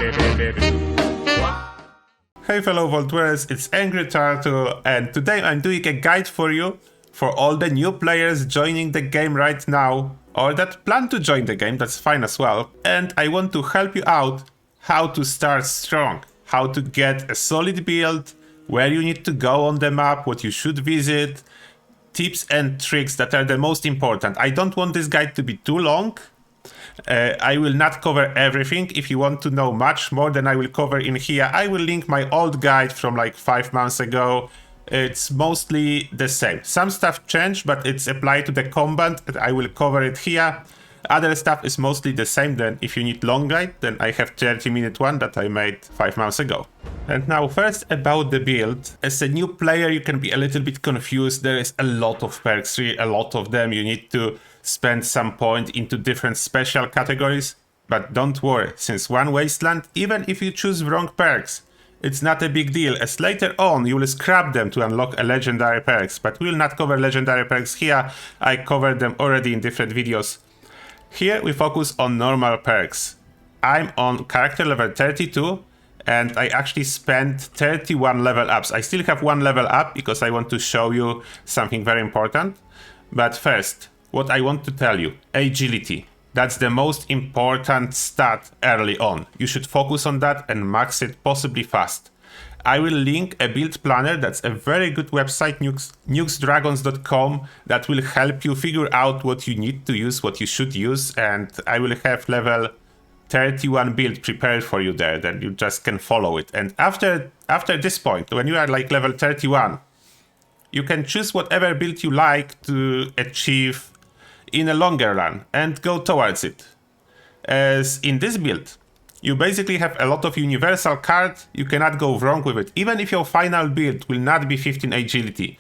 Hey fellow Vault-Wearers, it's Angry Turtle, and today I'm doing a guide for you for all the new players joining the game right now, or that plan to join the game, that's fine as well. And I want to help you out how to start strong, how to get a solid build, where you need to go on the map, what you should visit, tips and tricks that are the most important. I don't want this guide to be too long. I will not cover everything. If you want to know much more than I will cover in here, I will link my old guide from like 5 months ago. It's mostly the same. Some stuff changed, but it's applied to the combat, and I will cover it here. Other stuff is mostly the same. Then if you need long guide, then I have 30-minute one that I made 5 months ago. And now first about the build. As a new player, you can be a little bit confused. There is a lot of perks, really a lot of them. You need to spend some point into different special categories. But don't worry, since OneWasteland, even if you choose wrong perks, it's not a big deal, as later on you will scrap them to unlock a legendary perks. But we will not cover legendary perks here. I covered them already in different videos. Here we focus on normal perks. I'm on character level 32 and I actually spent 31 level ups. I still have 1 level up because I want to show you something very important. But first, what I want to tell you, agility. That's the most important stat early on. You should focus on that and max it possibly fast. I will link a build planner. That's a very good website, nukesdragons.com, that will help you figure out what you need to use, what you should use, and I will have level 31 build prepared for you there, then you just can follow it. And after this point, when you are like level 31, you can choose whatever build you like to achieve in a longer run and go towards it. As in this build, you basically have a lot of universal cards, you cannot go wrong with it. Even if your final build will not be 15 agility,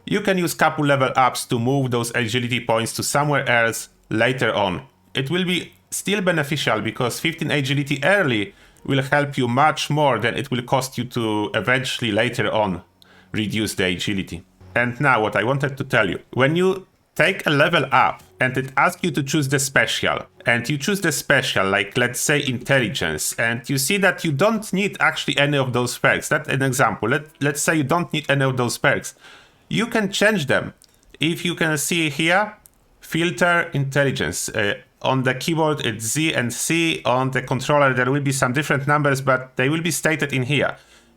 you can use couple level ups to move those agility points to somewhere else later on. It will be still beneficial because 15 agility early will help you much more than it will cost you to eventually later on reduce the agility. And now what I wanted to tell you, when you take a level up and it asks you to choose the special, and you choose the special, like let's say intelligence, and you see that you don't need actually any of those perks. That's an example. Let's say you don't need any of those perks. You can change them. If you can see here, filter intelligence. On the keyboard it's Z and C. On the controller there will be some different numbers, but they will be stated in here.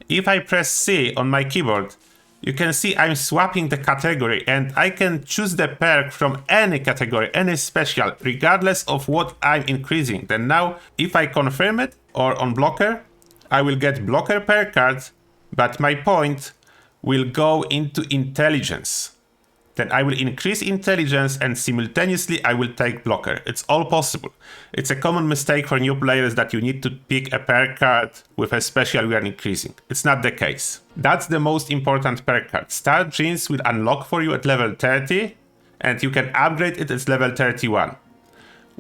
If I press C on my keyboard, you can see I'm swapping the category and I can choose the perk from any category, any special, regardless of what I'm increasing. Then now, if I confirm it or on blocker, I will get blocker perk cards, but my point will go into intelligence. Then I will increase intelligence and simultaneously I will take blocker. It's all possible. It's a common mistake for new players that you need to pick a perk card with a special we are increasing. It's not the case. That's the most important perk card. Star Jeans will unlock for you at level 30 and you can upgrade it at level 31.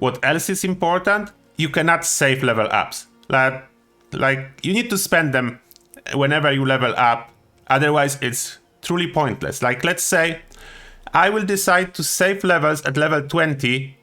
What else is important? You cannot save level ups. Like you need to spend them whenever you level up, otherwise it's truly pointless. Like let's say I will decide to save levels at level 20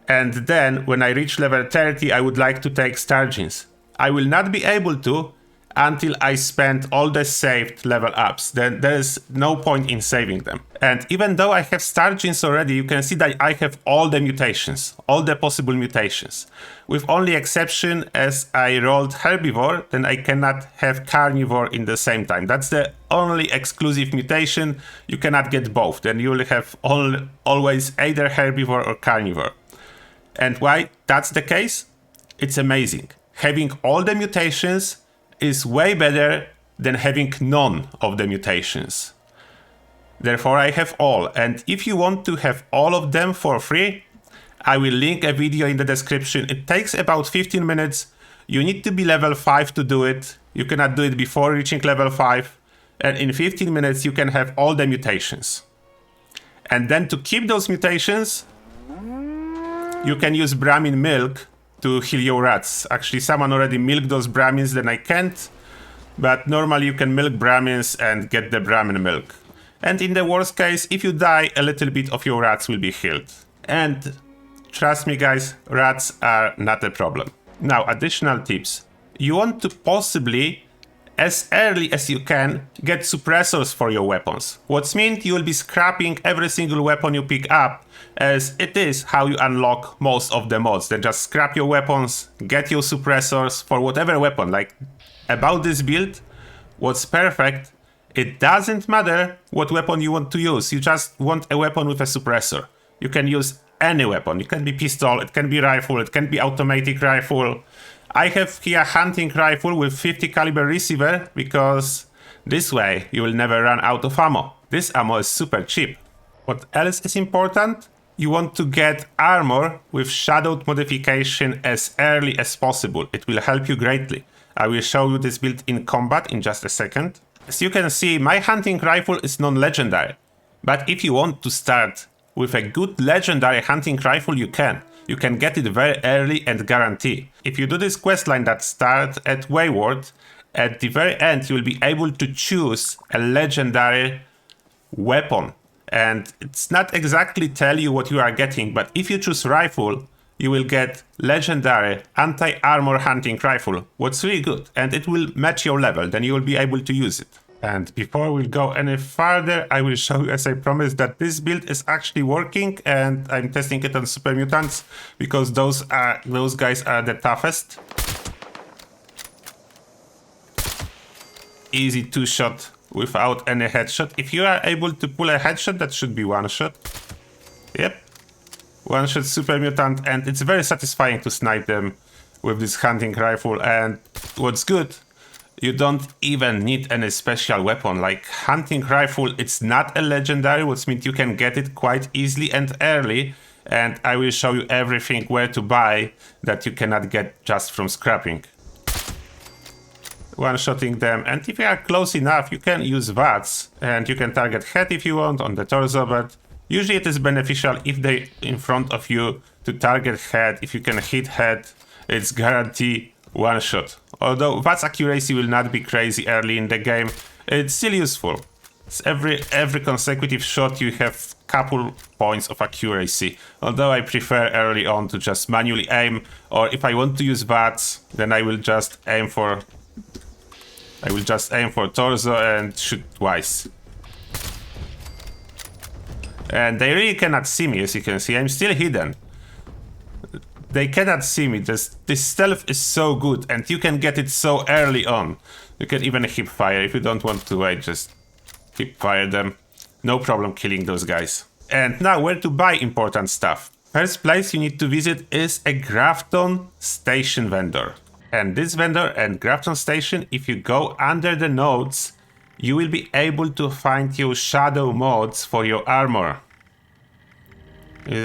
and then when I reach level 30 I would like to take Star Jeans. I will not be able to until I spend all the saved level ups. Then there is no point in saving them. And even though I have Star Jeans already, you can see that I have all the mutations, all the possible mutations. With only exception as I rolled Herbivore, then I cannot have Carnivore in the same time. That's the only exclusive mutation. You cannot get both. Then you will have always either Herbivore or Carnivore. And why that's the case? It's amazing. Having all the mutations is way better than having none of the mutations. Therefore I have all, and if you want to have all of them for free, I will link a video in the description. It takes about 15 minutes. You need to be level 5 to do it. You cannot do it before reaching level 5. And in 15 minutes you can have all the mutations. And then to keep those mutations, you can use Brahmin milk to heal your rats. Actually, someone already milked those Brahmins, then I can't. But normally you can milk Brahmins and get the Brahmin milk. And in the worst case, if you die, a little bit of your rats will be healed. And trust me guys, rats are not a problem. Now, additional tips. you want to possibly, as early as you can, get suppressors for your weapons. What means you will be scrapping every single weapon you pick up, as it is how you unlock most of the mods. Then just scrap your weapons, get your suppressors for whatever weapon. Like, about this build, what's perfect, it doesn't matter what weapon you want to use, you just want a weapon with a suppressor. You can use any weapon, it can be pistol, it can be rifle, it can be automatic rifle. I have here hunting rifle with 50 caliber receiver because this way you will never run out of ammo. This ammo is super cheap. What else is important? You want to get armor with shadowed modification as early as possible. It will help you greatly. I will show you this build in combat in just a second. As you can see, my hunting rifle is non-legendary. But if you want to start with a good legendary hunting rifle, you can. You can get it very early and guarantee. If you do this questline that starts at Wayward, at the very end you will be able to choose a legendary weapon. And it's not exactly tell you what you are getting, but if you choose rifle, you will get legendary anti-armor hunting rifle, what's really good, and it will match your level, then you will be able to use it. And before we go any further, I will show you, as I promised, that this build is actually working, and I'm testing it on super mutants because those guys are the toughest. Easy 2-shot without any headshot. If you are able to pull a headshot, that should be 1-shot. Yep. 1-shot super mutant, and it's very satisfying to snipe them with this hunting rifle. And what's good, you don't even need any special weapon. Like hunting rifle, it's not a legendary, which means you can get it quite easily and early. And I will show you everything where to buy that you cannot get just from scrapping. One-shotting them, and if you are close enough, you can use VATS, and you can target head if you want on the torso, but usually it is beneficial if they in front of you to target head. If you can hit head, it's guaranteed one-shot. Although VATS accuracy will not be crazy early in the game, it's still useful. It's every consecutive shot you have couple points of accuracy. Although I prefer early on to just manually aim, or if I want to use VATS, then I will just aim for torso and shoot twice. And they really cannot see me, as you can see. I'm still hidden. They cannot see me. This stealth is so good, and you can get it so early on. You can even hip fire. If you don't want to wait, just hip fire them. No problem killing those guys. And now, where to buy important stuff. First place you need to visit is a Grafton station vendor. And this vendor and Grafton station, if you go under the nodes, you will be able to find your shadow mods for your armor.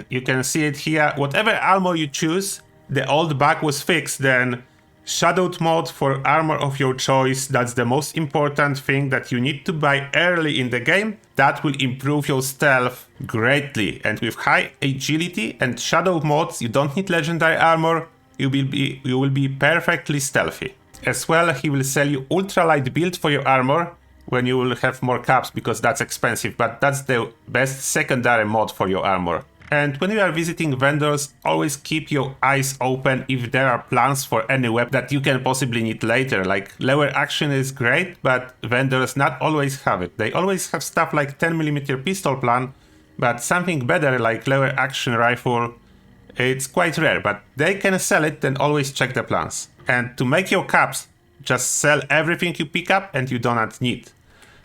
You can see it here. Whatever armor you choose, the old bug was fixed, then shadowed mod for armor of your choice. That's the most important thing that you need to buy early in the game. That will improve your stealth greatly. And with high agility and shadow mods, you don't need legendary armor. You will be perfectly stealthy. As well, he will sell you ultralight build for your armor when you will have more caps, because that's expensive, but that's the best secondary mod for your armor. And when you are visiting vendors, always keep your eyes open if there are plans for any weapon that you can possibly need later. Like lever action is great, but vendors not always have it. They always have stuff like 10mm pistol plan, but something better like lever action rifle, it's quite rare, but they can sell it, then always check the plans. And to make your caps, just sell everything you pick up and you do not need.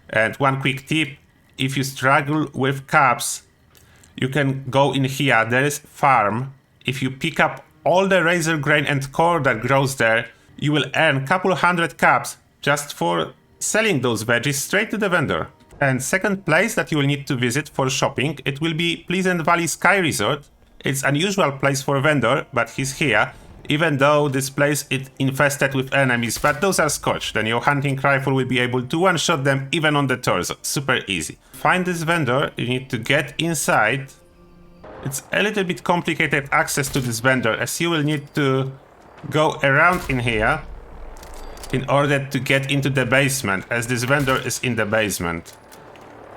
And one quick tip, if you struggle with caps, you can go in here, there is farm. If you pick up all the razor grain and core that grows there, you will earn couple hundred caps just for selling those veggies straight to the vendor. And second place that you will need to visit for shopping, it will be Pleasant Valley Sky Resort. It's an unusual place for a vendor, but he's here, even though this place is infested with enemies, but those are scorched, then your hunting rifle will be able to one-shot them even on the torso. Super easy. Find this vendor, you need to get inside. It's a little bit complicated access to this vendor, as you will need to go around in here in order to get into the basement, as this vendor is in the basement.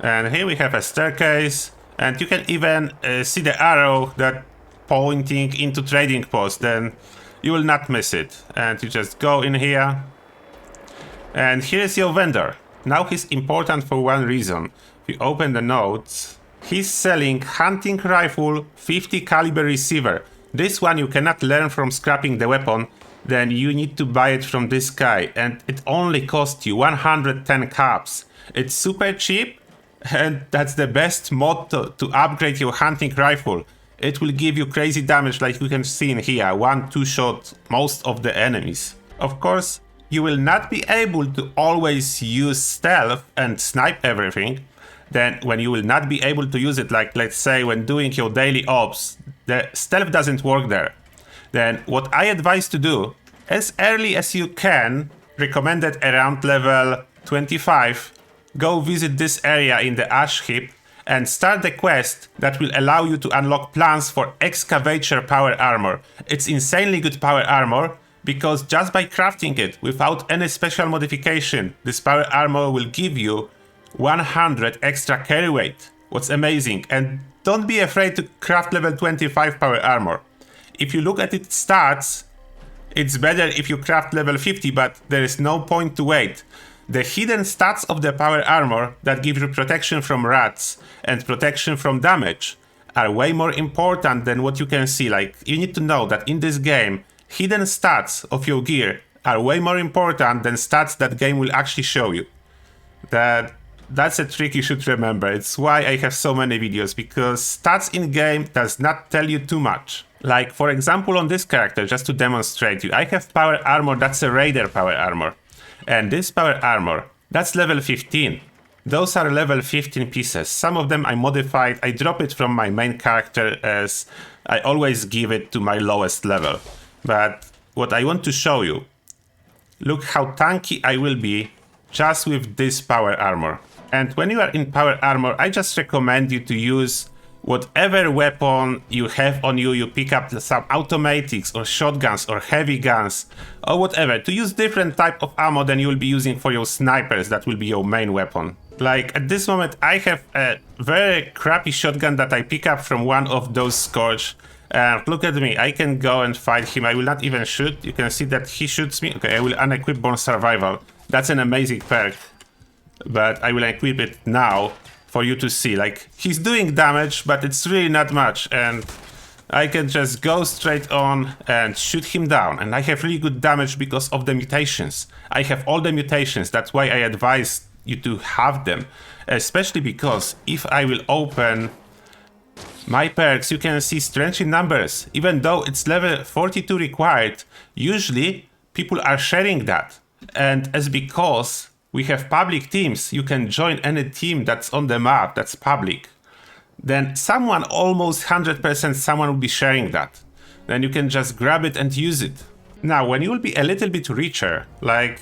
And here we have a staircase. And you can even see the arrow that pointing into trading post. Then you will not miss it. And you just go in here. And here is your vendor. Now he's important for one reason. If you open the notes, he's selling hunting rifle 50 caliber receiver. This one you cannot learn from scrapping the weapon, then you need to buy it from this guy, and it only costs you 110 caps. It's super cheap, and that's the best mod to upgrade your hunting rifle. It will give you crazy damage like you can see in here, 1-2 shot most of the enemies. Of course, you will not be able to always use stealth and snipe everything. Then when you will not be able to use it, like let's say when doing your daily ops, the stealth doesn't work there. Then what I advise to do, as early as you can, recommended around level 25, go visit this area in the ash heap and start the quest that will allow you to unlock plans for excavator power armor. It's insanely good power armor, because just by crafting it without any special modification, this power armor will give you 100 extra carry weight. What's amazing. And don't be afraid to craft level 25 power armor. If you look at its stats, it's better if you craft level 50, but there is no point to wait. The hidden stats of the power armor that give you protection from rats and protection from damage are way more important than what you can see. Like, you need to know that in this game, hidden stats of your gear are way more important than stats that game will actually show you. That's a trick you should remember. It's why I have so many videos, because stats in game does not tell you too much. Like, for example, on this character, just to demonstrate you, I have power armor that's a raider power armor. And this power armor, that's level 15. Those are level 15 pieces. Some of them I modified. I drop it from my main character as I always give it to my lowest level. But what I want to show you, look how tanky I will be just with this power armor. And when you are in power armor, I just recommend you to use whatever weapon you have on you. You pick up some automatics or shotguns or heavy guns or whatever, to use different type of ammo than you will be using for your snipers. That will be your main weapon. Like at this moment, I have a very crappy shotgun that I pick up from one of those Scourge. Look at me, I can go and fight him. I will not even shoot. You can see that he shoots me. Okay, I will unequip Born Survival. That's an amazing perk. But I will equip it now for you to see. Like, he's doing damage, but it's really not much. And I can just go straight on and shoot him down. And I have really good damage because of the mutations. I have all the mutations. That's why I advise you to have them. Especially because if I will open my perks, you can see strange in numbers. Even though it's level 42 required, usually people are sharing that. And as because we have public teams, you can join any team that's on the map that's public. Then someone, almost 100% someone will be sharing that. Then you can just grab it and use it. Now, when you will be a little bit richer, like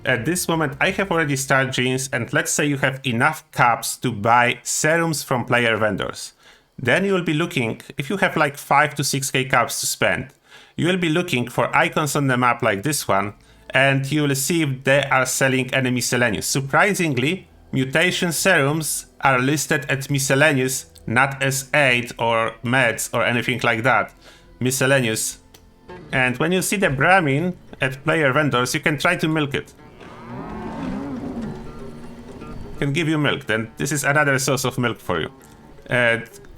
at this moment I have already started jeans, and let's say you have enough caps to buy serums from player vendors. Then you will be looking, if you have like 5 to 6k caps to spend, you will be looking for icons on the map like this one, and you will see if they are selling any miscellaneous. Surprisingly, mutation serums are listed as miscellaneous, not as aid or meds or anything like that. Miscellaneous. And when you see the Brahmin at player vendors, you can try to milk it. Can give you milk, then this is another source of milk for you.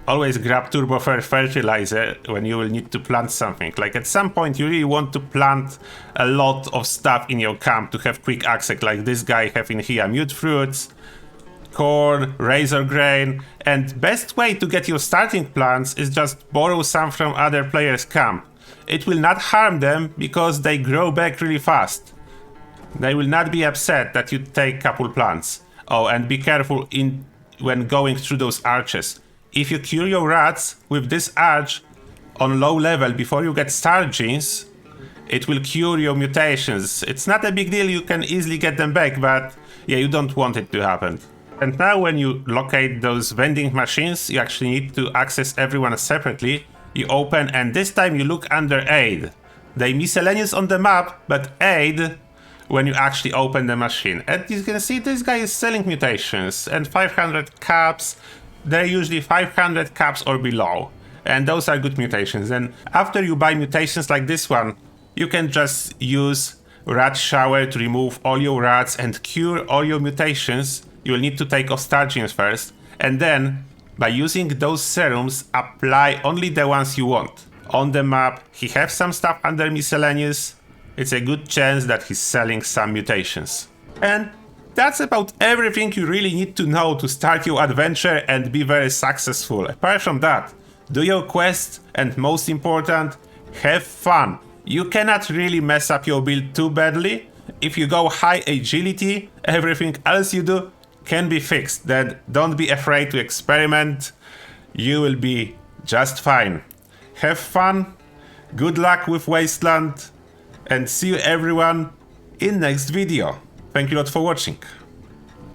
Always grab turbo fertilizer when you will need to plant something. Like at some point you really want to plant a lot of stuff in your camp to have quick access, like this guy having here mute fruits, corn, razor grain, and best way to get your starting plants is just borrow some from other players' camp. It will not harm them because they grow back really fast. They will not be upset that you take couple plants. Oh, and be careful when going through those arches. If you cure your rats with this arch on low level before you get star genes, it will cure your mutations. It's not a big deal, you can easily get them back, but yeah, you don't want it to happen. And now when you locate those vending machines, you actually need to access everyone separately. You open, and this time you look under aid. They miscellaneous on the map, but aid when you actually open the machine. And you can see this guy is selling mutations and 500 caps. They're usually 500 caps or below, and those are good mutations. And after you buy mutations like this one, you can just use rat shower to remove all your rats and cure all your mutations. You'll need to take off star genes first, and then by using those serums, apply only the ones you want. On the map, he has some stuff under miscellaneous. It's a good chance that he's selling some mutations. And that's about everything you really need to know to start your adventure and be very successful. Apart from that, do your quest, and most important, have fun. You cannot really mess up your build too badly. If you go high agility, everything else you do can be fixed. Then don't be afraid to experiment. You will be just fine. Have fun, good luck with Wasteland, and see you everyone in next video. Thank you a lot for watching.